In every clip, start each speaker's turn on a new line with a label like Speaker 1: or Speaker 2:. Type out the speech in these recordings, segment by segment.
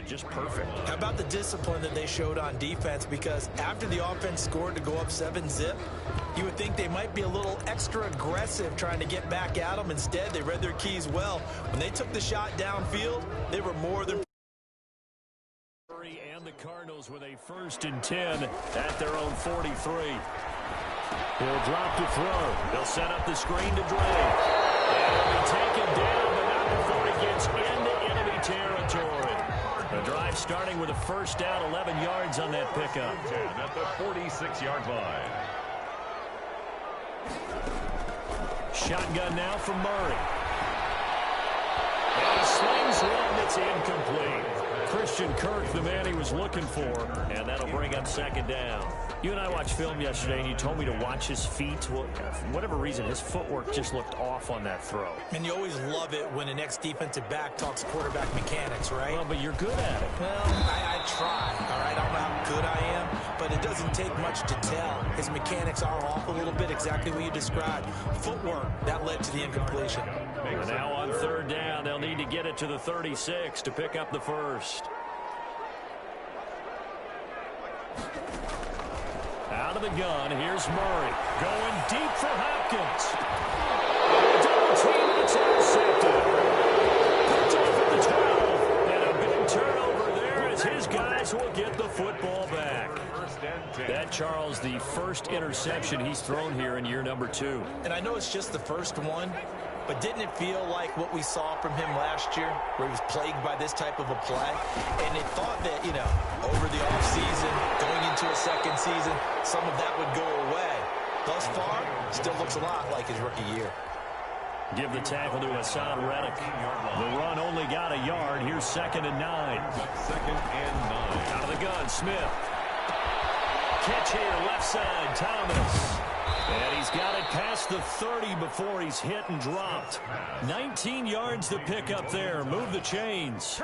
Speaker 1: Just perfect.
Speaker 2: How about the discipline that they showed on defense? Because after the offense scored to go up 7-zip, you would think they might be a little extra aggressive trying to get back at them. Instead, they read their keys well. When they took the shot downfield, they were more than...
Speaker 1: And the Cardinals with a 1st and 10 at their own 43. He'll drop to throw. They'll set up the screen to Dre. And he'll be taken down, but not before he gets into enemy territory. The drive starting with a 1st down, 11 yards on that pickup.
Speaker 3: At the 46-yard line.
Speaker 1: Shotgun now from Murray. And he slings one that's incomplete. Christian Kirk, the man he was looking for, and that'll bring up 2nd down. You and I watched film yesterday, and you told me to watch his feet. Well, for whatever reason, his footwork just looked off on that throw.
Speaker 2: And you always love it when an ex-defensive back talks quarterback mechanics, right?
Speaker 1: Well, but you're good at it.
Speaker 2: Well, I try, all right? I don't know how good I am, but it doesn't take much to tell. His mechanics are off a little bit, exactly what you described. Footwork, that led to the incompletion.
Speaker 1: And now on 3rd down, they'll need to get it to the 36 to pick up the 1st. Out of the gun, here's Murray. Going deep for Hopkins. Double team, it's intercepted. Picked off at the 12. And a big turnover there as his guys will get the football back. That, Charles, the 1st interception he's thrown here in year number 2.
Speaker 2: And I know it's just the 1st one, but didn't it feel like what we saw from him last year, where he was plagued by this type of a play? And it thought that, you know, over the offseason, going into a 2nd season, some of that would go away. Thus far, still looks a lot like his rookie year.
Speaker 1: Give the tackle to Hassan Reddick. The run only got a yard. Here's 2nd and 9.
Speaker 3: 2nd and 9.
Speaker 1: Out of the gun, Smith. Catch here, left side, Thomas. And he's got it past the 30 before he's hit and dropped. 19 yards to pick up there. Move the chains.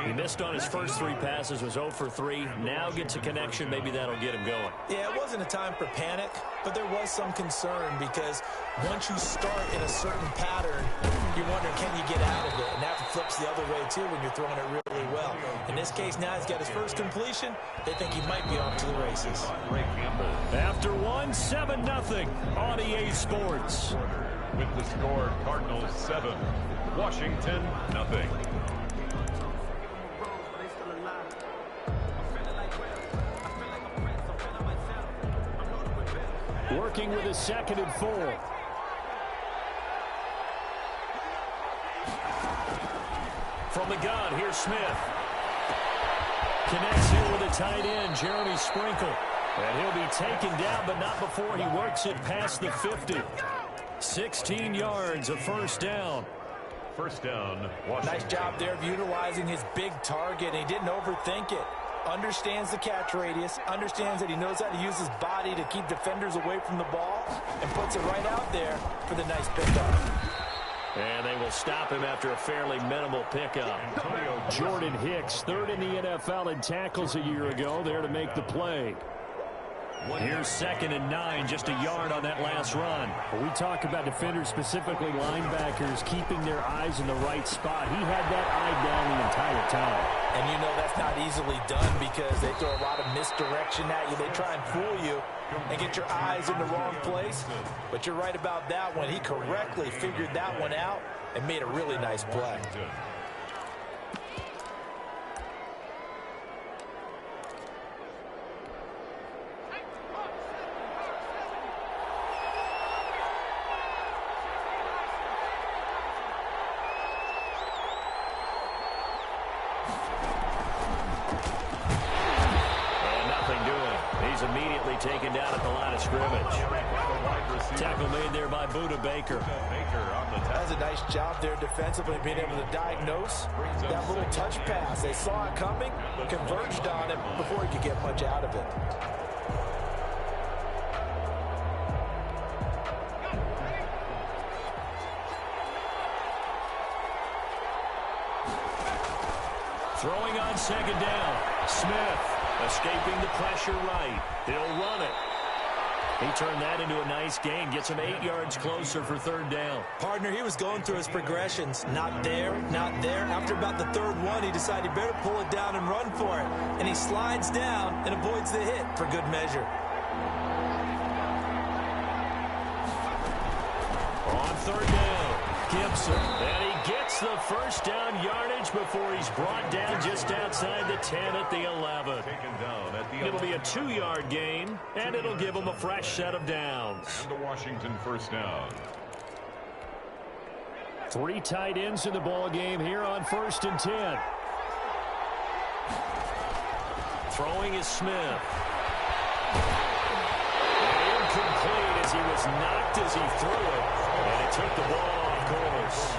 Speaker 1: He missed on his first 3 passes, was 0 for 3. Now gets a connection. Maybe that'll get him going.
Speaker 2: Yeah, it wasn't a time for panic, but there was some concern because once you start in a certain pattern, you wonder, can you get out of it? And that flips the other way, too, when you're throwing it really well. In this case, now he's got his first completion. They think he might be off to the races.
Speaker 1: After 1, 7-0 on EA Sports.
Speaker 3: With the score, Cardinals 7, Washington nothing.
Speaker 1: Working with a 2nd and 4. From the gun, here's Smith. Connects here with a tight end, Jeremy Sprinkle. And he'll be taken down, but not before he works it past the 50. 16 yards, a 1st down.
Speaker 3: 1st down, Washington.
Speaker 2: Nice job there of utilizing his big target. He didn't overthink it. Understands the catch radius, understands that he knows how to use his body to keep defenders away from the ball, and puts it right out there for the nice pickup.
Speaker 1: And they will stop him after a fairly minimal pickup. Jordan Hicks, 3rd in the NFL in tackles a year ago, there to make the play. Here's 2nd and 9, just a yard on that last run.
Speaker 4: We talk about defenders, specifically linebackers, keeping their eyes in the right spot. He had that eye down the entire time.
Speaker 2: And you know that's not easily done because they throw a lot of misdirection at you. They try and fool you and get your eyes in the wrong place. But you're right about that one. He correctly figured that one out and made a really nice play.
Speaker 1: Immediately taken down at the line of scrimmage. Tackle made there by Buda Baker.
Speaker 2: That's a nice job there defensively, being able to diagnose that little touch pass. They saw it coming, converged on it before he could get much out of it.
Speaker 1: Throwing on 2nd down. Smith escaping the pressure right. He'll run it.
Speaker 4: He turned that into a nice gain, gets him 8 yards closer for third down.
Speaker 2: Partner, he was going through his progressions. Not there, not there. After about the third one, he decided he better pull it down and run for it. And he slides down and avoids the hit for good measure.
Speaker 4: On third down, Gibson. And he gets the first down yardage before he's brought down just outside the 10 at the 11.
Speaker 3: Taken down at the
Speaker 4: It'll be a 2-yard gain, and it'll give him a fresh set of downs.
Speaker 3: And the Washington first down.
Speaker 4: 3 tight ends in the ball game here on 1st and 10. Throwing is Smith. Incomplete as he was knocked as he threw it, and it took the ball off course.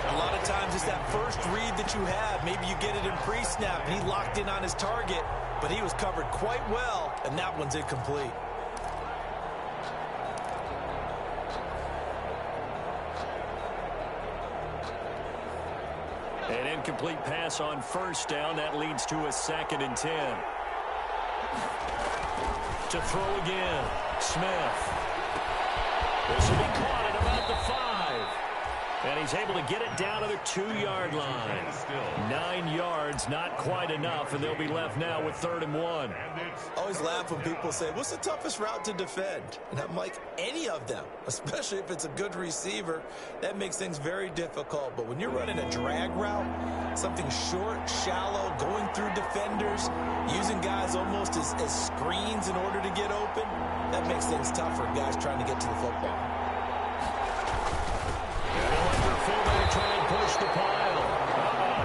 Speaker 2: A lot of times it's that first read that you have. Maybe you get it in pre-snap, and he locked in on his target, but he was covered quite well, and that one's incomplete.
Speaker 4: An incomplete pass on first down. That leads to a 2nd and 10. To throw again, Smith. This will be caught at about the 5. And he's able to get it down to the 2-yard line. 9 yards, not quite enough, and they'll be left now with 3rd and 1.
Speaker 2: I always laugh when people say, what's the toughest route to defend? And I'm like, any of them, especially if it's a good receiver. That makes things very difficult. But when you're running a drag route, something short, shallow, going through defenders, using guys almost as screens in order to get open, that makes things tough for guys trying to get to the football.
Speaker 4: Fullback trying to push the pile.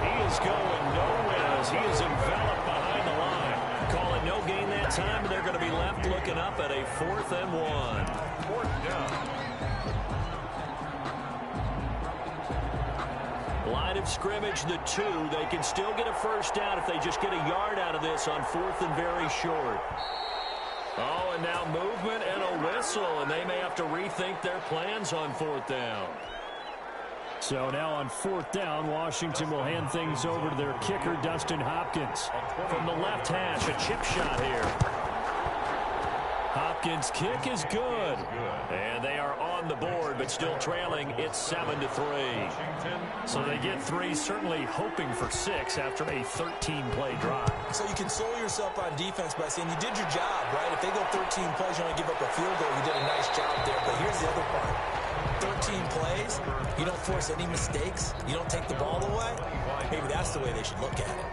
Speaker 4: He is going nowhere as he is enveloped behind the line. Call it no gain that time, and they're going to be left looking up at a 4th and 1.
Speaker 3: 4th down.
Speaker 4: Line of scrimmage, the 2. They can still get a first down if they just get a yard out of this on 4th and very short. Oh, and now movement and a whistle, and they may have to rethink their plans on 4th down. So now on 4th down, Washington will hand things over to their kicker, Dustin Hopkins. From the left hash, a chip shot here. Hopkins' kick is good. And they are on the board, but still trailing. It's 7-3. So they get 3, certainly hoping for 6 after a 13-play drive.
Speaker 2: So you console yourself on defense by saying you did your job, right? If they go 13 plays, you only give up a field goal. You did a nice job there. But here's the other part. 13 plays, you don't force any mistakes, you don't take the ball away, maybe that's the way they should look at it.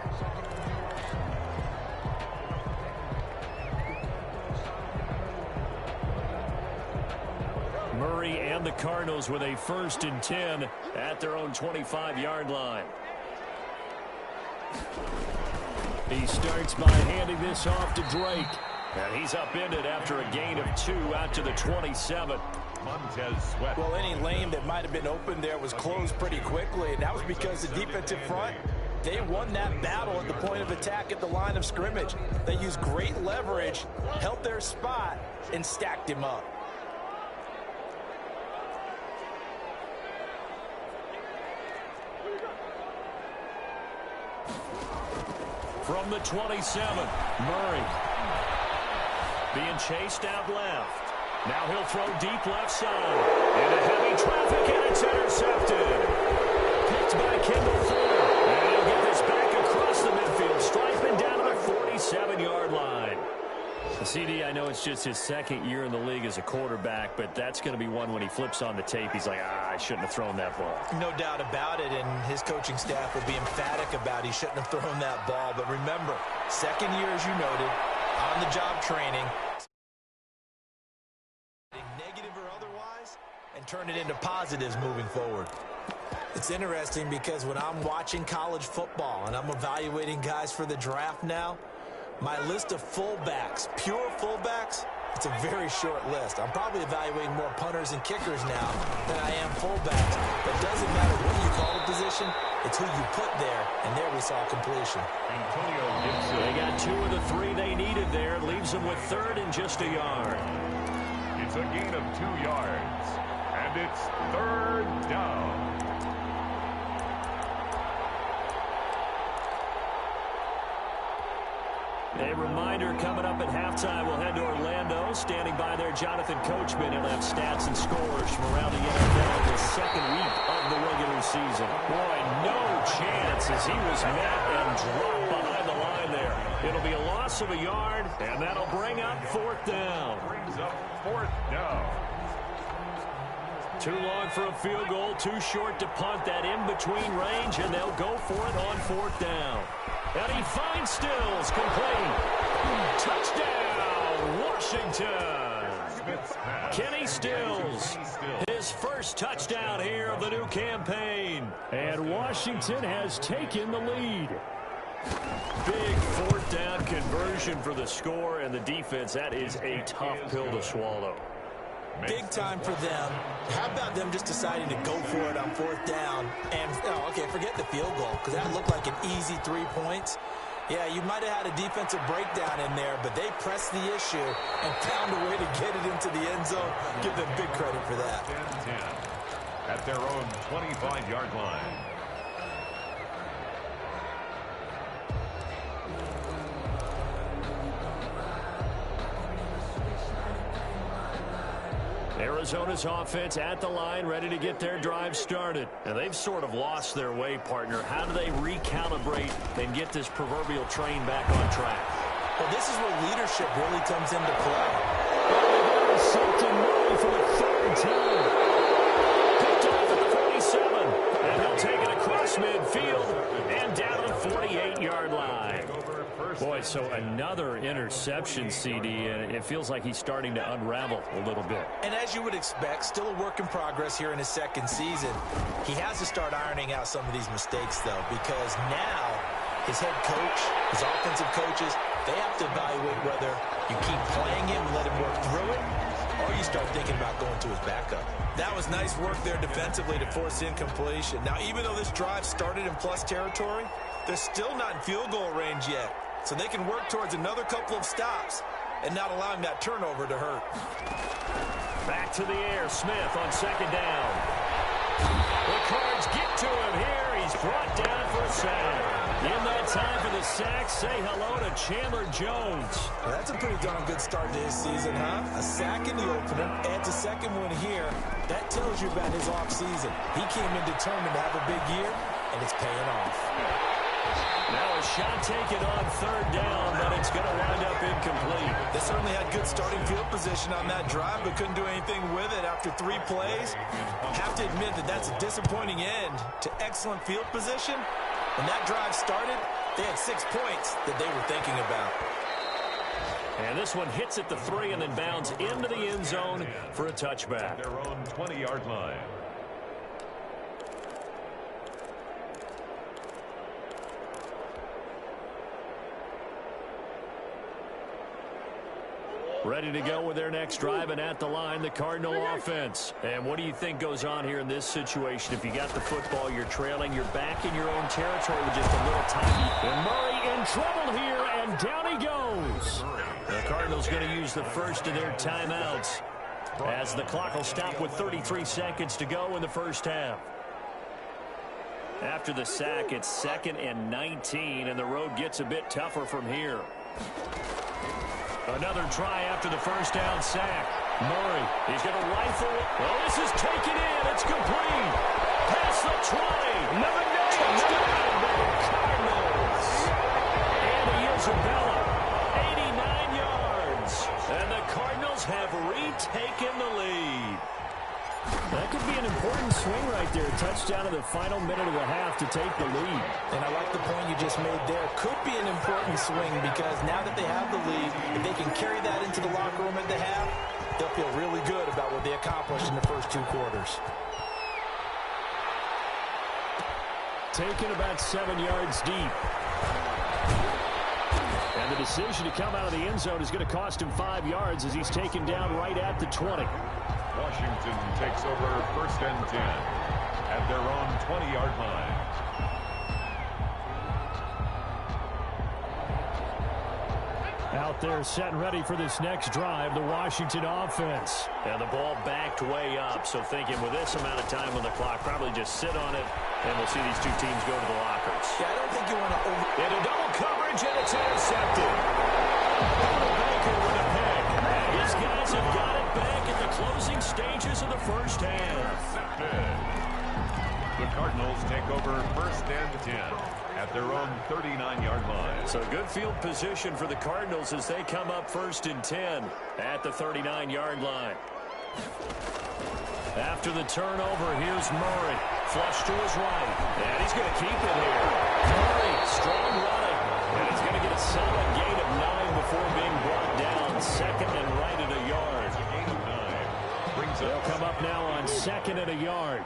Speaker 4: Murray and the Cardinals with a 1st and 10 at their own 25-yard line. He starts by handing this off to Drake. And he's upended after a gain of 2 out to the 27.
Speaker 3: Montez Sweat.
Speaker 2: Well, any lane that might have been open there was closed pretty quickly, and that was because the defensive front, they won that battle at the point of attack at the line of scrimmage. They used great leverage, held their spot, and stacked him up.
Speaker 4: From the 27, Murray being chased out left. Now he'll throw deep left side. Into heavy traffic, and it's intercepted. Picked by Kendall Fuller. And he'll get this back across the midfield, striping down to the 47-yard line. CD, I know it's just his 2nd year in the league as a quarterback, but that's going to be one when he flips on the tape. He's like, I shouldn't have thrown that ball.
Speaker 2: No doubt about it, and his coaching staff will be emphatic about he shouldn't have thrown that ball. But remember, 2nd year, as you noted, on-the-job training, negative or otherwise, and turn it into positives moving forward. It's interesting because when I'm watching college football and I'm evaluating guys for the draft now, my list of fullbacks, pure fullbacks, it's a very short list. I'm probably evaluating more punters and kickers now than I am fullbacks. But it doesn't matter what you call the position, it's who you put there, and there we saw completion.
Speaker 3: Antonio Gibson.
Speaker 4: They got 2 of the 3 they needed there. Leaves them with 3rd and just a yard.
Speaker 3: It's a gain of 2 yards, and it's 3rd down.
Speaker 4: A reminder coming up at halftime, we'll head to Orlando. Standing by there, Jonathan Coachman. He'll have stats and scores from around the NFL in the second week of the regular season. Boy, no chance as he was met and dropped behind the line there. It'll be a loss of a yard, and that'll bring up fourth down.
Speaker 3: Brings up fourth down.
Speaker 4: Too long for a field goal, too short to punt. That in-between range, and they'll go for it on fourth down. And he finds Stills, complete. Touchdown, Washington. Kenny Stills, his first touchdown here of the new campaign. And Washington has taken the lead. Big fourth down conversion for the score, and the defense, that is a tough pill to swallow.
Speaker 2: Big time for them. How about them just deciding to go for it on fourth down? And, okay, forget the field goal, because that looked like an easy 3 points. Yeah, you might have had a defensive breakdown in there, but they pressed the issue and found a way to get it into the end zone. Give them big credit for that.
Speaker 3: 10-10 at their own 25-yard line.
Speaker 4: Arizona's offense at the line, ready to get their drive started. And they've sort of lost their way, partner. How do they recalibrate and get this proverbial train back on track?
Speaker 2: Well, this is where leadership really comes into play.
Speaker 4: Intercepted Murray for the third time. Picked off at the 47. And he'll take it across midfield and down to the 48-yard line. Boy, so another interception, CD, and it feels like he's starting to unravel a little bit.
Speaker 2: And as you would expect, still a work in progress here in his second season. He has to start ironing out some of these mistakes, though, because now his head coach, his offensive coaches, they have to evaluate whether you keep playing him and let him work through it, or you start thinking about going to his backup. That was nice work there defensively to force incompletion. Now, even though this drive started in plus territory, they're still not in field goal range yet. So they can work towards another couple of stops and not allowing that turnover to hurt.
Speaker 4: Back to the air, Smith on second down. The Cards get to him here. He's brought down for a sack. In that time for the sack, say hello to Chandler Jones.
Speaker 2: Well, that's a pretty darn good start to his season, huh? A sack in the opener, adds a second one here. That tells you about his offseason. He came in determined to have a big year, and it's paying off.
Speaker 4: Now a shot taken on third down, but it's going to wind up incomplete.
Speaker 2: They certainly had good starting field position on that drive, but couldn't do anything with it after 3 plays. Have to admit that that's a disappointing end to excellent field position. When that drive started, they had 6 points that they were thinking about.
Speaker 4: And this one hits at the 3 and then bounds into the end zone for a touchback.
Speaker 3: Their own 20-yard line.
Speaker 4: Ready to go with their next drive, and at the line, the Cardinal offense. And what do you think goes on here in this situation? If you got the football, you're trailing, you're back in your own territory with just a little time. And Murray in trouble here, and down he goes. The Cardinals going to use the first of their timeouts as the clock will stop with 33 seconds to go in the first half. After the sack, it's 2nd and 19, and the road gets a bit tougher from here. Another try after the first down sack. Murray, he's going to rifle. Oh, this is taken in. It's complete. Past the 20. Another touchdown by the Cardinals. And Isabella, 89 yards. And the Cardinals have retaken the lead. That could be an important swing right there. Touchdown in the final minute of the half to take the lead.
Speaker 2: And I like the point you just made there. Could be an important swing because now that they have the lead, if they can carry that into the locker room at the half, they'll feel really good about what they accomplished in the first 2 quarters.
Speaker 4: Taken about 7 yards deep. And the decision to come out of the end zone is going to cost him 5 yards as he's taken down right at the 20.
Speaker 3: Washington takes over 1st and 10 at their own 20-yard line.
Speaker 4: Out there set and ready for this next drive, the Washington offense. And the ball backed way up, so thinking with this amount of time on the clock, probably just sit on it And we'll see these two teams go to the lockers.
Speaker 2: Yeah, I don't think you want to
Speaker 4: Into double coverage, and it's intercepted. Baker with a pick. These guys have got it back in the closing stages of the first half.
Speaker 3: The Cardinals take over 1st and 10 at their own 39-yard line.
Speaker 4: So good field position for the Cardinals as they come up 1st and 10 at the 39-yard line. After the turnover, here's Murray. Flush to his right. And he's going to keep it here. Murray, strong running. And he's going to get a solid gain of 9 before being brought down. 2nd and right at a yard.
Speaker 3: Gain of 9.
Speaker 4: They'll come up now on 2nd and a yard.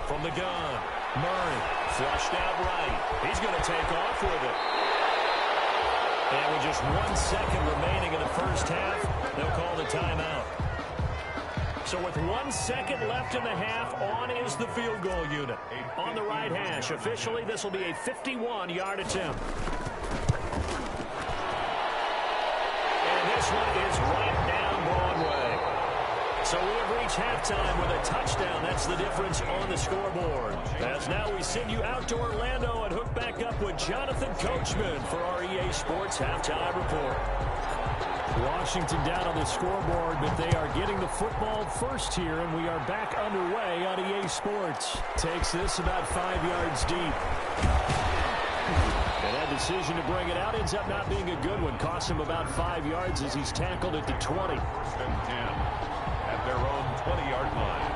Speaker 4: From the gun, Murray, flushed out right. He's going to take off with it. And with just 1 second remaining in the first half, they'll call the timeout. So with 1 second left in the half, on is the field goal unit. On the right hash, officially, this will be a 51-yard attempt. And this one is right down Broadway. So we have reached halftime with a touchdown. That's the difference on the scoreboard. As now we send you out to Orlando and hook back up with Jonathan Coachman for our EA Sports Halftime Report. Washington down on the scoreboard, but they are getting the football first here, and we are back underway on EA Sports. Takes this about 5 yards deep. And that decision to bring it out ends up not being a good one. Costs him about 5 yards as he's tackled at the 20.
Speaker 3: 1st and 10 at their own 20-yard line.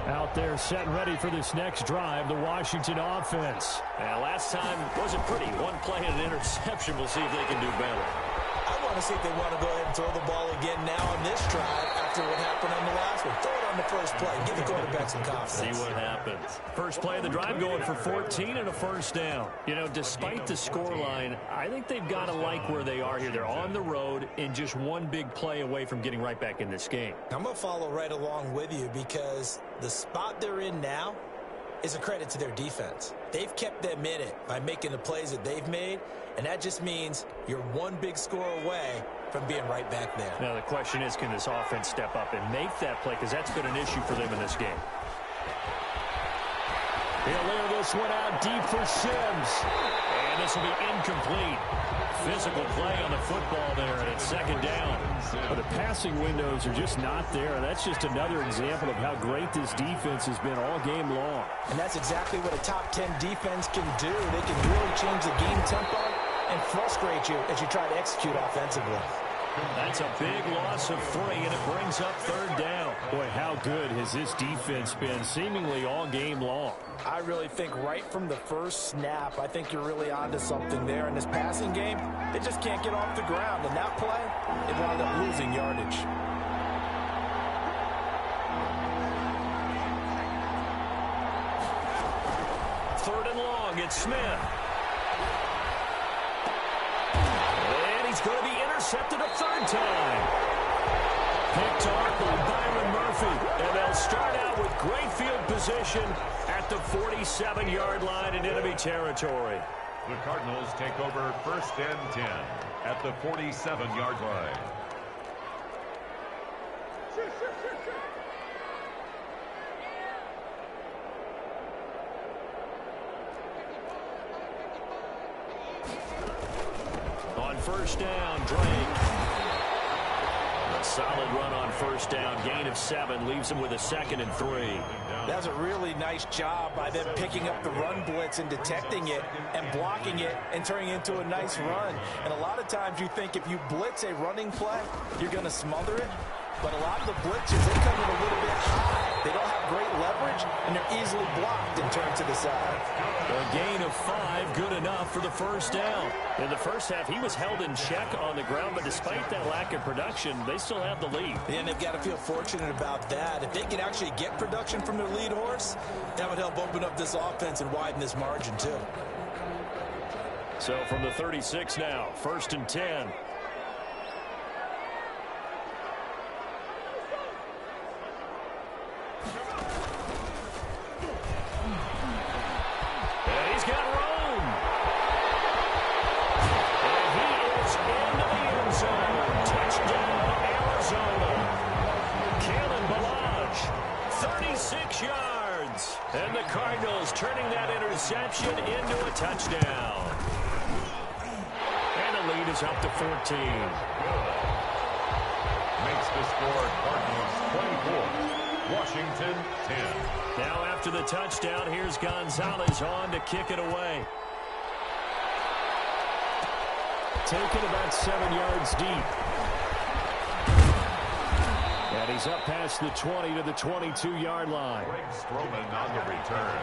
Speaker 4: Out there set and ready for this next drive, the Washington offense. And last time wasn't pretty. One play and an interception. We'll see if they can do better.
Speaker 2: I want to see if they want to go ahead and throw the ball again now on this drive after what happened on the last one. Throw it on the first play. Give the quarterback some confidence.
Speaker 4: See what happens. First play of the drive going for 14 and a first down. You know, despite the scoreline, I think they've got to like where they are here. They're on the road and just one big play away from getting right back in this game.
Speaker 2: I'm going to follow right along with you because the spot they're in now is a credit to their defense. They've kept them in it by making the plays that they've made, and that just means you're one big score away from being right back there.
Speaker 4: Now the question is, can this offense step up and make that play, because that's been an issue for them in this game. He'll layer this one out deep for Sims. And this will be incomplete. Physical play on the football there, and it's 2nd down. But the passing windows are just not there. That's just another example of how great this defense has been all game long.
Speaker 2: And that's exactly what a top 10 defense can do. They can really change the game tempo and frustrate you as you try to execute offensively.
Speaker 4: That's a big loss of 3, and it brings up 3rd down. Boy, how good has this defense been seemingly all game long?
Speaker 2: I really think right from the first snap, I think you're really onto something there. In this passing game, they just can't get off the ground. And that play, it wound up losing yardage.
Speaker 4: Third and long, it's Smith. And he's going to be intercepted a 3rd time. Picked off by Byron Murphy. And they'll start out with great field position at the 47-yard line in enemy territory.
Speaker 3: The Cardinals take over 1st and 10 at the 47-yard line.
Speaker 4: On 1st down, Drake. A solid run on 1st down. Gain of 7 leaves him with a 2nd and 3.
Speaker 2: That's a really nice job by them picking up the run blitz and detecting it and blocking it and turning it into a nice run. And a lot of times you think if you blitz a running play, you're going to smother it. But a lot of the blitzes, they come in a little bit high. They don't have great leverage, and they're easily blocked and turned to the side.
Speaker 4: A gain of 5, good enough for the 1st down. In the first half, he was held in check on the ground, but despite that lack of production, they still have the lead.
Speaker 2: And they've got to feel fortunate about that. If they can actually get production from their lead horse, that would help open up this offense and widen this margin, too.
Speaker 4: So from the 36 now, 1st and 10. reception into a touchdown. And the lead is up to 14.
Speaker 3: Makes the score Cardinals 24, Washington 10.
Speaker 4: Now after the touchdown, here's Gonzalez on to kick it away. Taken about 7 yards deep. And he's up past the 20 to the 22-yard line.
Speaker 3: Greg Stroman on the return.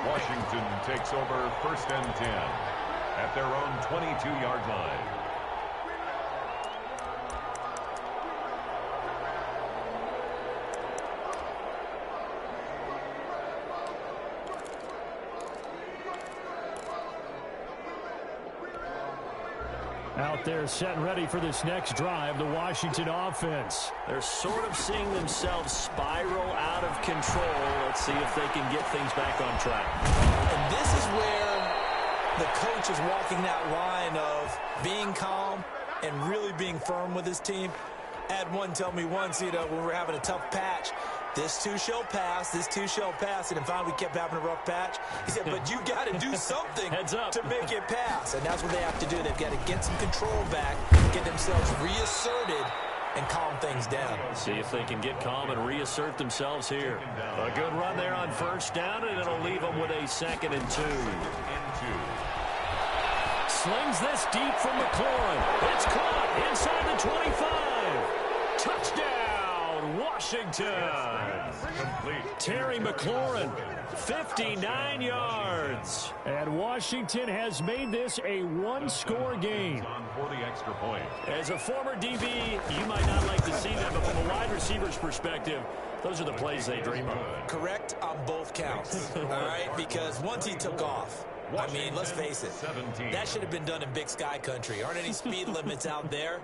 Speaker 3: Washington takes over 1st and 10 at their own 22-yard line.
Speaker 4: Out there set and ready for this next drive, the Washington offense. They're sort of seeing themselves spiral out of control. Let's see if they can get things back on track.
Speaker 2: And this is where the coach is walking that line of being calm and really being firm with his team. I had one tell me once, when we were having a tough patch, this too shall pass, this too shall pass. And finally we kept having a rough patch. He said, but you got to do something
Speaker 4: Heads up.
Speaker 2: to make it pass. And that's what they have to do. They've got to get some control back, get themselves reasserted, and calm things down.
Speaker 4: See if they can get calm and reassert themselves here. A good run there on 1st down, and it'll leave them with a 2nd and 2. Slings this deep from McLaurin. It's caught inside the 25. Touchdown, Washington.
Speaker 3: Complete.
Speaker 4: Terry McLaurin, 59 yards. And Washington has made this a one-score game.
Speaker 3: On for the extra point.
Speaker 4: As a former DB, you might not like to see that, but from a wide receiver's perspective, those are the plays they dream of.
Speaker 2: Correct on both counts, all right? Because once he took off, I mean, let's face it, that should have been done in Big Sky country. Aren't any speed limits out there?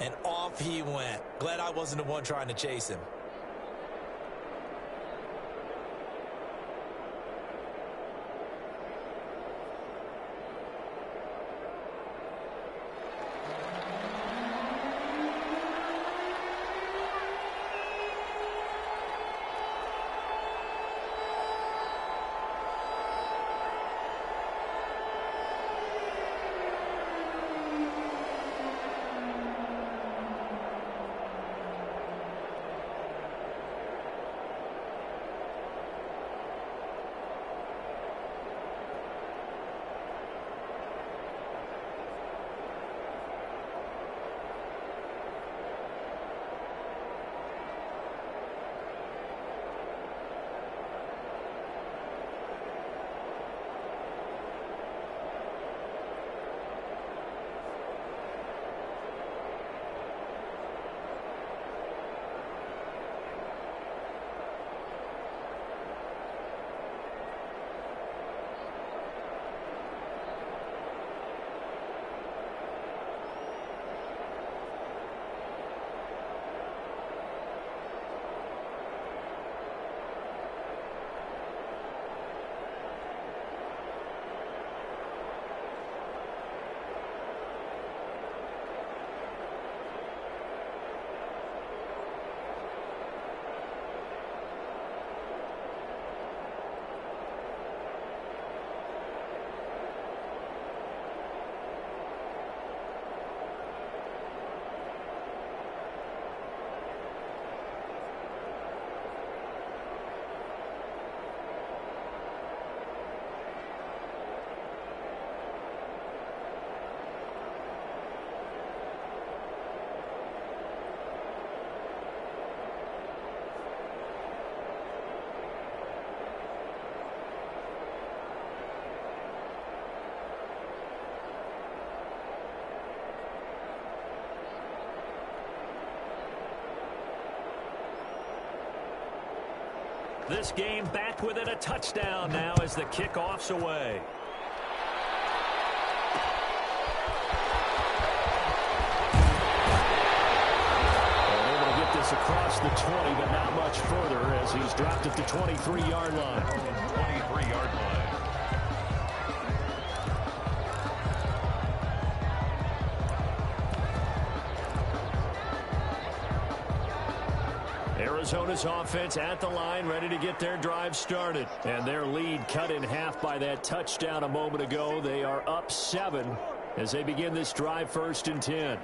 Speaker 2: And off he went. Glad I wasn't the one trying to chase him.
Speaker 4: This game back within a touchdown now as the kickoff's away. And able to get this across the 20, but not much further as he's dropped at the 23-yard line.
Speaker 3: 23-yard line.
Speaker 4: Arizona's offense at the line, ready to get their drive started. And their lead cut in half by that touchdown a moment ago. They are up 7 as they begin this drive, 1st and 10.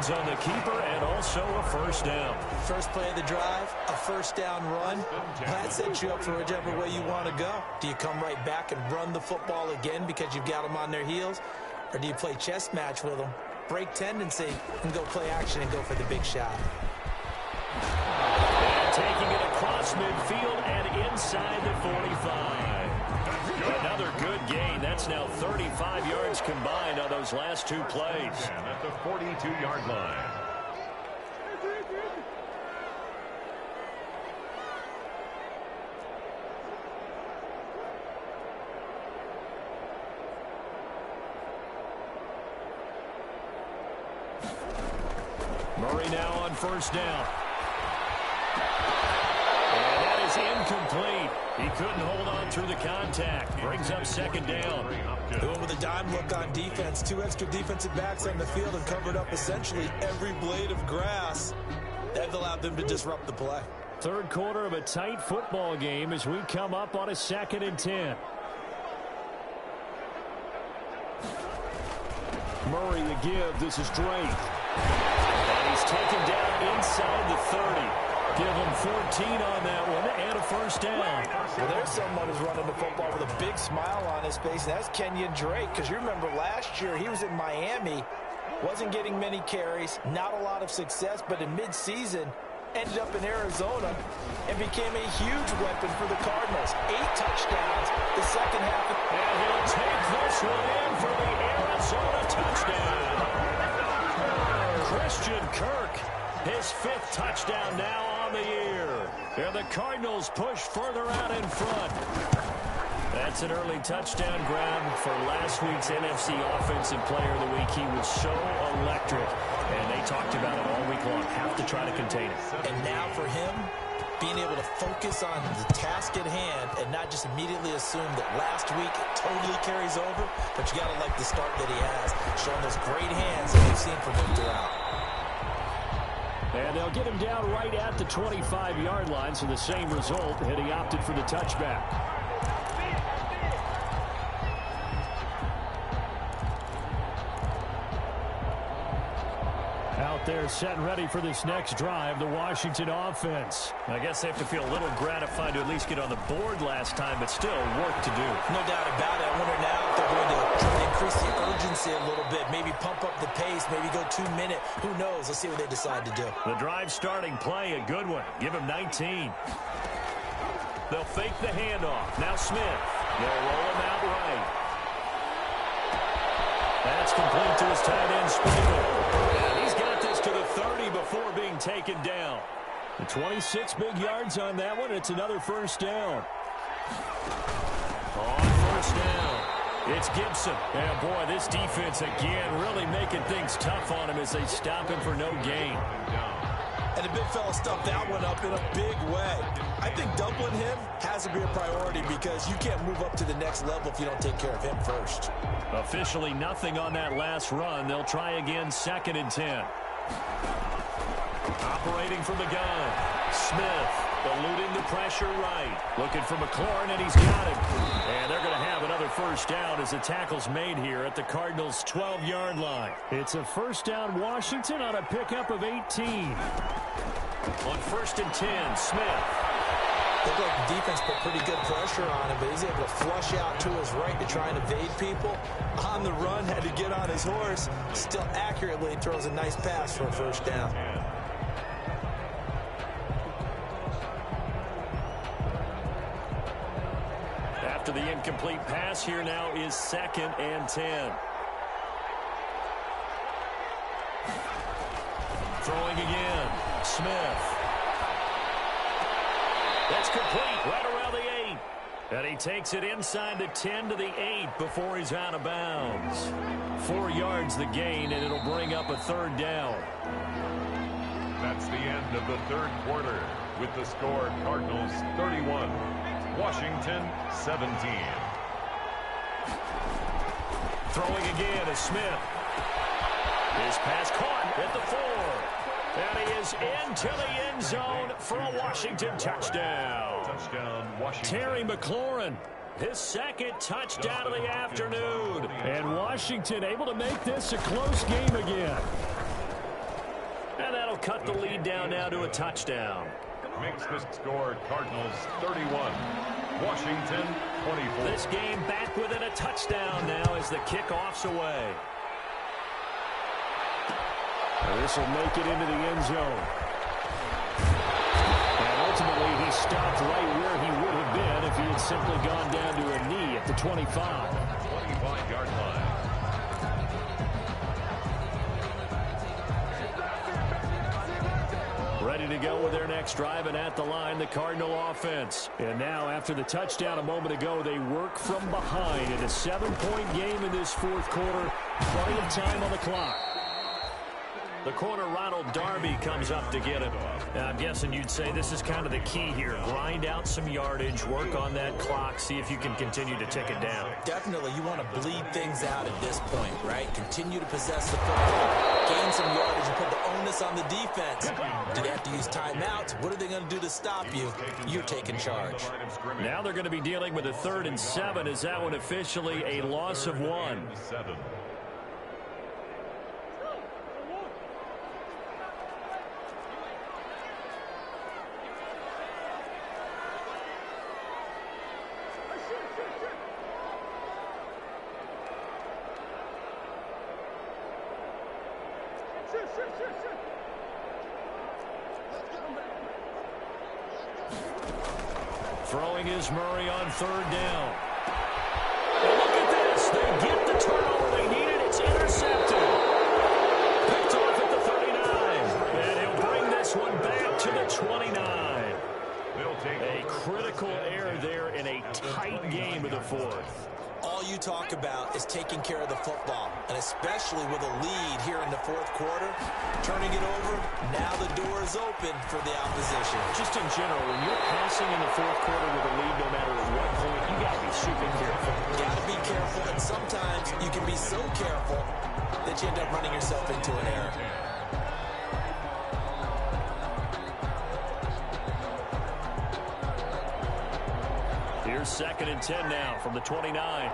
Speaker 4: On the keeper and also a 1st down.
Speaker 2: First play of the drive, a 1st down run. That sets you up for whichever way you want to go. Do you come right back and run the football again because you've got them on their heels? Or do you play chess match with them, break tendency, and go play action and go for the big shot?
Speaker 4: And taking it across midfield and inside the 45. Another good gain. That's now 35 yards combined on those last 2 plays.
Speaker 3: And at the 42-yard line.
Speaker 4: Murray now on 1st down. And that is incomplete. He couldn't hold on through the contact. Brings up 2nd down.
Speaker 2: Going with a dime look on defense. 2 extra defensive backs on the field and covered up essentially every blade of grass. That allowed them to disrupt the play.
Speaker 4: 3rd quarter of a tight football game as we come up on a 2nd and 10. Murray the give. This is Drake. And he's taken down inside the 30. Give him 14 on that one and a 1st down.
Speaker 2: Well, there's someone who's running the football with a big smile on his face, and that's Kenyon Drake, because you remember last year he was in Miami, wasn't getting many carries, not a lot of success, but in midseason ended up in Arizona and became a huge weapon for the Cardinals. 8 touchdowns the second half.
Speaker 4: And he'll take this one in for the Arizona touchdown. Christian Kirk, his 5th touchdown now on the year. And the Cardinals push further out in front. That's an early touchdown grab for last week's NFC Offensive Player of the Week. He was so electric, and they talked about it all week long. Have to try to contain it.
Speaker 2: And now for him, being able to focus on the task at hand and not just immediately assume that last week it totally carries over, but you got to like the start that he has, showing those great hands that we've seen from him throughout.
Speaker 4: And they'll get him down right at the 25-yard line, so the same result, and he opted for the touchback. Out there set and ready for this next drive, the Washington offense. I guess they have to feel a little gratified to at least get on the board last time, but still work to do.
Speaker 2: No doubt about it. I wonder now if they're going to try to increase the urgency a little bit, maybe pump up the pace, maybe go 2-minute. Who knows? Let's see what they decide to do.
Speaker 4: The drive starting play, a good one. Give him 19. They'll fake the handoff. Now Smith. They'll roll him out right. That's complete to his tight end, Sprinkle. And he's got this to the 30 before being taken down. The 26 big yards on that one. It's another 1st down. On 1st down, it's Gibson. And boy, this defense again really making things tough on him as they stop him for no gain.
Speaker 2: And the big fella stuffed that one up in a big way. I think doubling him has to be a priority because you can't move up to the next level if you don't take care of him first.
Speaker 4: Officially nothing on that last run. They'll try again, 2nd and 10. Operating from the gun. Smith eluding the pressure right. Looking for McLaurin, and he's got him. And they're going to have another 1st down as the tackle's made here at the Cardinals' 12-yard line. It's a 1st down Washington on a pickup of 18. On 1st and 10, Smith.
Speaker 2: Looked like the defense put pretty good pressure on him, but he's able to flush out to his right to try and evade people. On the run, had to get on his horse. Still accurately throws a nice pass for a 1st down.
Speaker 4: After the incomplete pass, here now is 2nd and 10. Throwing again. Smith. That's complete right around the 8. And he takes it inside the 10 to the 8 before he's out of bounds. 4 yards the gain, and it'll bring up a 3rd down.
Speaker 3: That's the end of the third quarter with the score Cardinals 31, Washington 17.
Speaker 4: Throwing again is Smith. His pass caught at the 4. And he is into the end zone for a Washington touchdown.
Speaker 3: Touchdown, Washington.
Speaker 4: Terry McLaurin, his second touchdown of the afternoon. And Washington able to make this a close game again. And that'll cut the lead down now to a touchdown.
Speaker 3: Makes the score Cardinals 31, Washington 24.
Speaker 4: This game back within a touchdown now as the kickoff's away. This will make it into the end zone. And ultimately, he stopped right where he would have been if he had simply gone down to a knee at the 25.
Speaker 3: 25-yard line.
Speaker 4: Ready to go with their next drive, and at the line, the Cardinal offense. And now, after the touchdown a moment ago, they work from behind in a 7-point game in this fourth quarter. Plenty of time on the clock. The corner, Ronald Darby, comes up to get him. I'm guessing you'd say this is kind of the key here. Grind out some yardage, work on that clock, see if you can continue to tick it down.
Speaker 2: Definitely, you want to bleed things out at this point, right? Continue to possess the football, gain some yardage, and put the onus on the defense. Do they have to use timeouts? What are they going to do to stop you? You're taking charge.
Speaker 4: Now they're going to be dealing with a 3rd and 7. Is that one officially a loss of 1?
Speaker 3: 7.
Speaker 4: Throwing is Murray on 3rd down. And look at this. They get the turnover they needed. It's intercepted. Picked off at the 39. And he'll bring this one back to the 29. A critical error there in a tight game of the 4th.
Speaker 2: All you talk about is taking care of the football, and especially with a lead here in the 4th quarter, turning it over, now the door is open for the opposition.
Speaker 4: Just in general, when you're passing in the 4th quarter with a lead, no matter at what point, you got to be super careful.
Speaker 2: Got to be careful, and sometimes you can be so careful that you end up running yourself into an error.
Speaker 4: Here's 2nd and 10 now from the 29.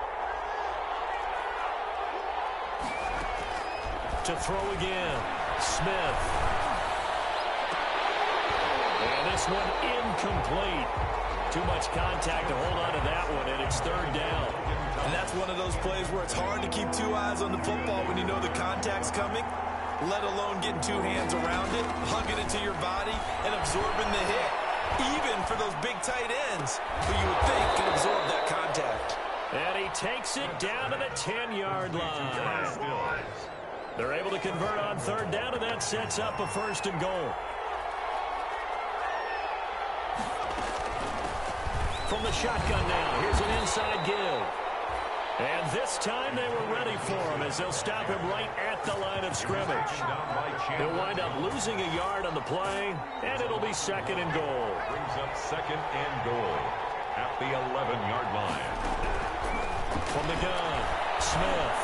Speaker 4: To throw again, Smith. And this one incomplete. Too much contact to hold on to that one, and it's 3rd down.
Speaker 2: And that's one of those plays where it's hard to keep 2 eyes on the football when you know the contact's coming, let alone getting 2 hands around it, hugging it to your body, and absorbing the hit. Even for those big tight ends who you would think can absorb that contact.
Speaker 4: And he takes it down to the 10-yard line. They're able to convert on 3rd down, and that sets up a 1st and goal. From the shotgun now, here's an inside give. And this time they were ready for him as they'll stop him right at the line of scrimmage. He'll wind up losing a yard on the play, and it'll be 2nd and goal.
Speaker 3: Brings up 2nd and goal at the 11-yard line.
Speaker 4: From the gun, Smith.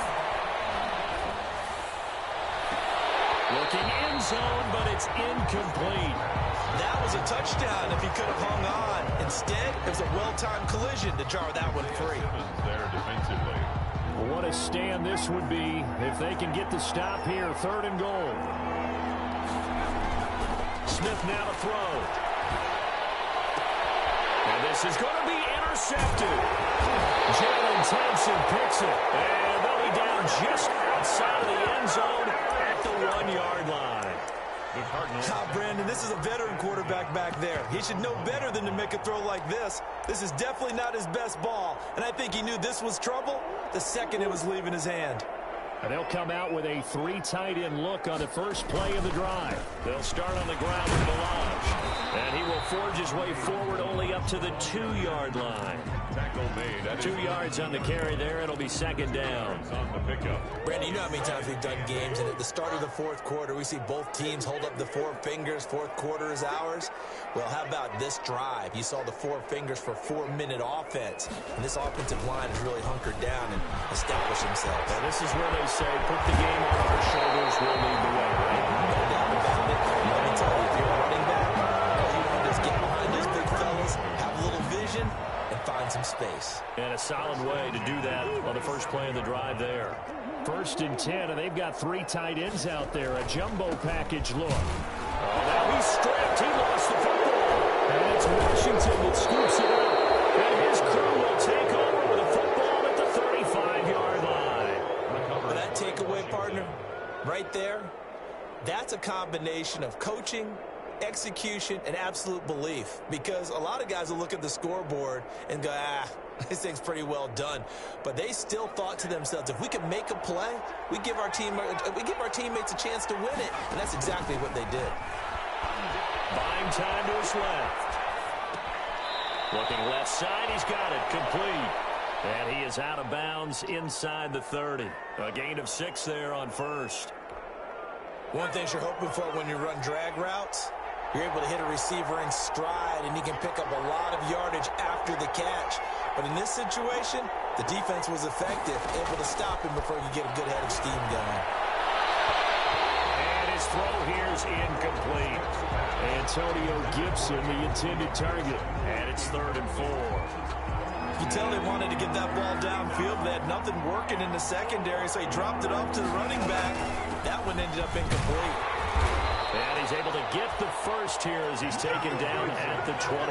Speaker 4: Looking end zone, but it's incomplete.
Speaker 2: That was a touchdown if he could have hung on. Instead, it was a well-timed collision to jar that one free.
Speaker 3: There defensively.
Speaker 4: Well, what a stand this would be if they can get the stop here. 3rd and goal. Smith now to throw. And this is going to be intercepted. Jalen Thompson picks it. And they'll be down just outside of the end zone at the 1-yard line.
Speaker 2: Brandon, this is a veteran quarterback back there. He should know better than to make a throw like this. This is definitely not his best ball, and I think he knew this was trouble the second it was leaving his hand.
Speaker 4: And they'll come out with a 3 tight end look on the first play of the drive. They'll start on the ground with Balaj. And he will forge his way forward only up to the 2-yard line.
Speaker 3: Tackle made.
Speaker 4: 2 yards on the carry there. It'll be second down.
Speaker 3: On the pickup.
Speaker 2: Brandon, you know how many times we've done games, and at the start of the fourth quarter, we see both teams hold up the 4 fingers. Fourth quarter is ours. Well, how about this drive? You saw the 4 fingers for 4-minute offense, and this offensive line has really hunkered down and established themselves.
Speaker 4: And this is where they say, put the game on our shoulders, we'll lead the way.
Speaker 2: No doubt about it. Let me tell you, if you're a running back, all you want to do is get behind those big fellas, have a little vision, and find some space.
Speaker 4: And a solid way to do that on the first play of the drive there. 1st and 10, and they've got 3 tight ends out there. A jumbo package look. Oh, now he's stripped. He lost the football. And it's Washington that scoops it up. And his crew will take over with a football at the 35-yard line.
Speaker 2: But that takeaway, partner, right there, that's a combination of coaching, execution, and absolute belief. Because a lot of guys will look at the scoreboard and go, this thing's pretty well done. But they still thought to themselves, if we can make a play, we give our teammates a chance to win it. And that's exactly what they did.
Speaker 4: Buying time to his left. Looking left side, he's got it complete. And he is out of bounds inside the 30. A gain of 6 there on first.
Speaker 2: One thing you're hoping for when you run drag routes, you're able to hit a receiver in stride, and he can pick up a lot of yardage after the catch. But in this situation, the defense was effective, able to stop him before he could get a good head of steam going.
Speaker 4: And his throw here is incomplete. Antonio Gibson, the intended target. And it's 3rd and 4.
Speaker 2: You can tell they wanted to get that ball downfield. They had nothing working in the secondary, so he dropped it off to the running back. That one ended up incomplete.
Speaker 4: And he's able to get the first here as he's taken down at the 25.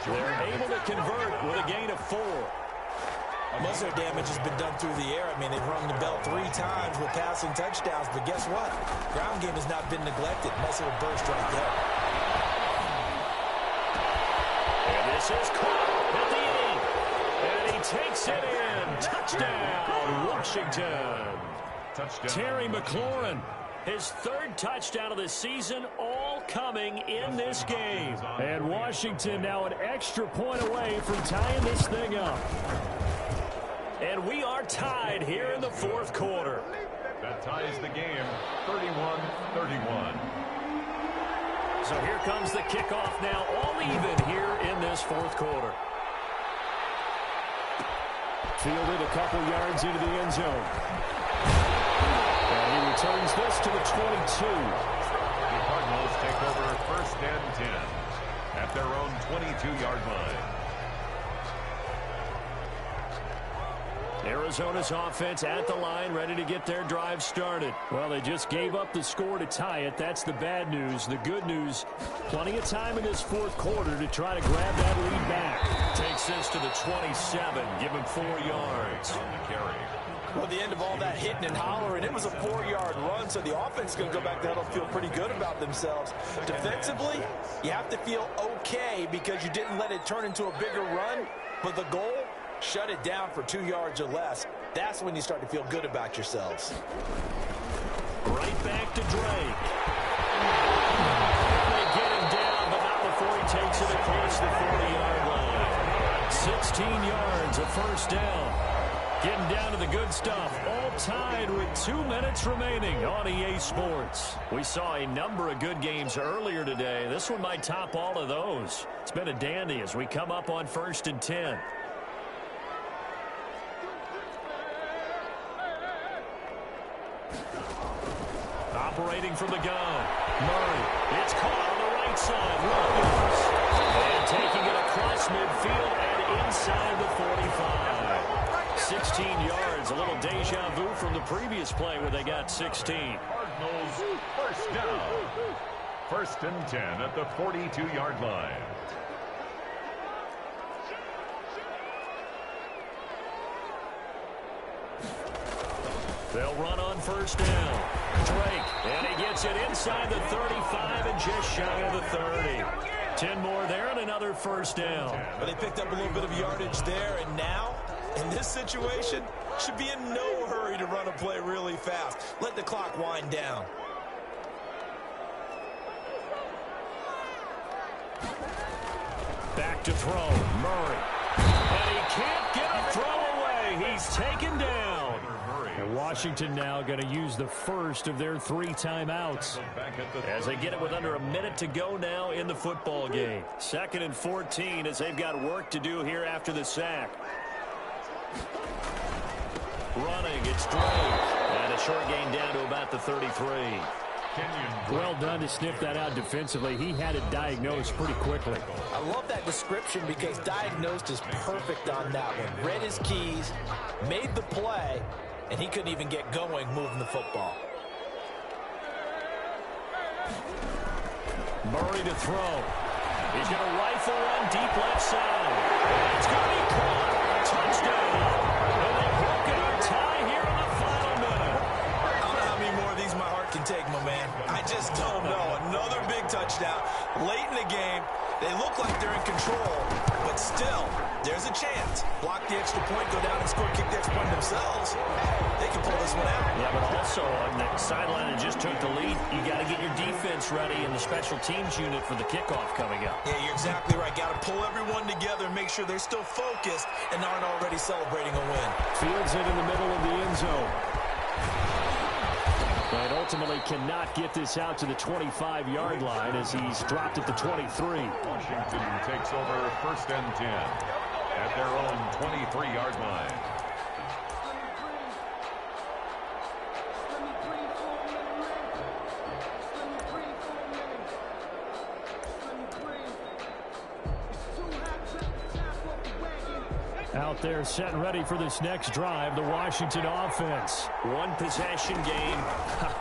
Speaker 4: They're able to convert with a gain of 4.
Speaker 2: Most of their damage has been done through the air. I mean, they've rung the bell 3 times with passing touchdowns, but guess what? Ground game has not been neglected. Nice little burst right there.
Speaker 4: And this is caught at the 8. And he takes it in. Touchdown, Washington.
Speaker 3: Touchdown.
Speaker 4: Terry McLaurin, his 3rd touchdown of the season, all coming in this game. And Washington now an extra point away from tying this thing up. And we are tied here in the 4th quarter.
Speaker 3: That ties the game, 31-31.
Speaker 4: So here comes the kickoff now, all even here in this 4th quarter. Fielded a couple yards into the end zone. And he returns this to the 22.
Speaker 3: The Cardinals take over 1st and 10 at their own 22-yard line.
Speaker 4: Arizona's offense at the line, ready to get their drive started. Well, they just gave up the score to tie it. That's the bad news. The good news, plenty of time in this 4th quarter to try to grab that lead back. Takes this to the 27, give him 4 yards.
Speaker 3: On the carry.
Speaker 2: Well, the end of all that hitting and hollering, it was a 4-yard run, so the offense is going to go back there and feel pretty good about themselves. Defensively, you have to feel okay because you didn't let it turn into a bigger run, but the goal, shut it down for 2 yards or less. That's when you start to feel good about yourselves.
Speaker 4: Right back to Drake. They get him down, but not before he takes it across the 40-yard line. 16 yards, a first down. Getting down to the good stuff. All tied with 2 minutes remaining on EA Sports. We saw a number of good games earlier today. This one might top all of those. It's been a dandy as we come up on 1st and 10. Operating from the gun. Murray. It's caught on the right side. Williams. And taking it across midfield and inside the 45. 16 yards. A little deja vu from the previous play where they got 16.
Speaker 3: Cardinals first down. 1st and 10 at the 42-yard line.
Speaker 4: They'll run on first down. Drake, and he gets it inside the 35 and just shy of the 30. 10 more there and another first down.
Speaker 2: But they picked up a little bit of yardage there, and now, in this situation, should be in no hurry to run a play really fast. Let the clock wind down.
Speaker 4: Back to throw. Murray. And he can't get a throw away. He's taken down. And Washington now going to use the first of their 3 timeouts as they get it with under a minute to go now in the football game. 2nd and 14 as they've got work to do here after the sack. Running, it's Drake. And a short gain down to about the 33.
Speaker 1: Well done to sniff that out defensively. He had it diagnosed pretty quickly.
Speaker 2: I love that description because diagnosed is perfect on that one. Read his keys, made the play, and he couldn't even get going moving the football.
Speaker 4: Murray to throw. He's going to rifle one deep left side. It's going to be caught. Touchdown. And they've broken our tie here in the final minute.
Speaker 2: I don't know how many more of these my heart can take, my man. I just don't know. Another big touchdown late in the game. They look like they're in control, but still, there's a chance. Block the extra point, go down and score, kick the extra point themselves. They can pull this one out.
Speaker 4: Yeah, but also on the sideline that just took the lead, you got to get your defense ready and the special teams unit for the kickoff coming up.
Speaker 2: Yeah, you're exactly right. Got to pull everyone together and make sure they're still focused and aren't already celebrating a win.
Speaker 1: Fields it in the middle of the end zone. And ultimately cannot get this out to the 25-yard line as he's dropped at the 23.
Speaker 3: Washington takes over 1st and 10 at their own 23-yard line.
Speaker 1: Out there set and ready for this next drive, the Washington offense.
Speaker 4: One possession game.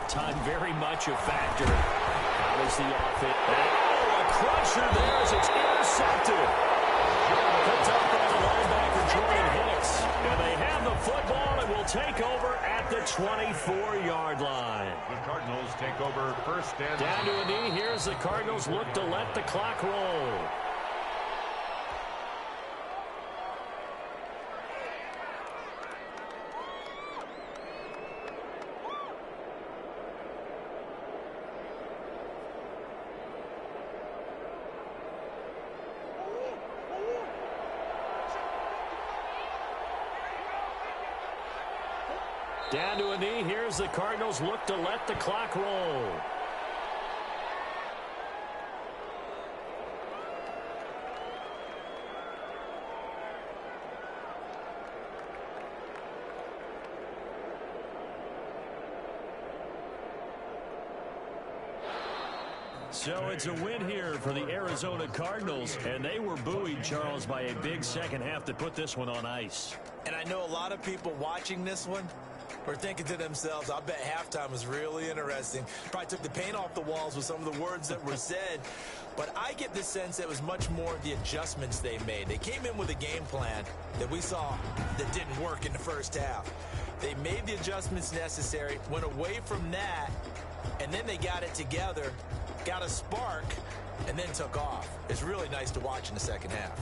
Speaker 4: Time very much a factor. How does the offense? Oh, a crusher there as it's intercepted. Picked up by the linebacker, Jordan Hicks. And they have the football and will take over at the 24-yard line.
Speaker 3: The Cardinals take over 1st and
Speaker 4: Down to a knee. Here's the Cardinals look to let the clock roll. Down to a knee. Here's the Cardinals look to let the clock roll. So it's a win here for the Arizona Cardinals, and they were buoyed, Charles, by a big second half that put this one on ice.
Speaker 2: And I know a lot of people watching this one were thinking to themselves, I bet halftime was really interesting. Probably took the paint off the walls with some of the words that were said. But I get the sense it was much more the adjustments they made. They came in with a game plan that we saw that didn't work in the first half. They made the adjustments necessary, went away from that, and then they got it together, got a spark, and then took off. It's really nice to watch in the second half.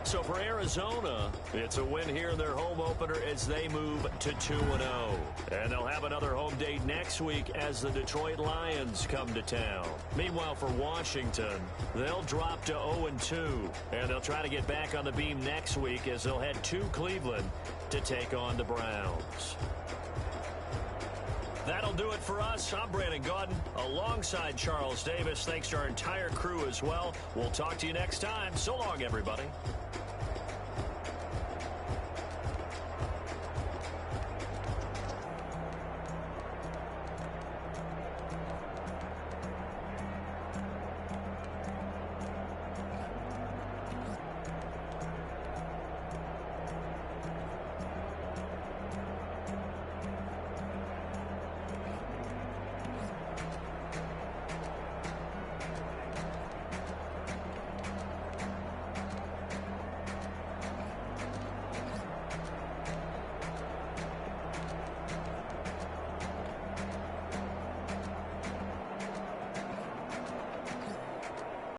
Speaker 4: So for Arizona, it's a win here in their home opener as they move to 2-0. And they'll have another home date next week as the Detroit Lions come to town. Meanwhile, for Washington, they'll drop to 0-2. And they'll try to get back on the beam next week as they'll head to Cleveland to take on the Browns. That'll do it for us. I'm Brandon Gaudin alongside Charles Davis. Thanks to our entire crew as well. We'll talk to you next time. So long, everybody.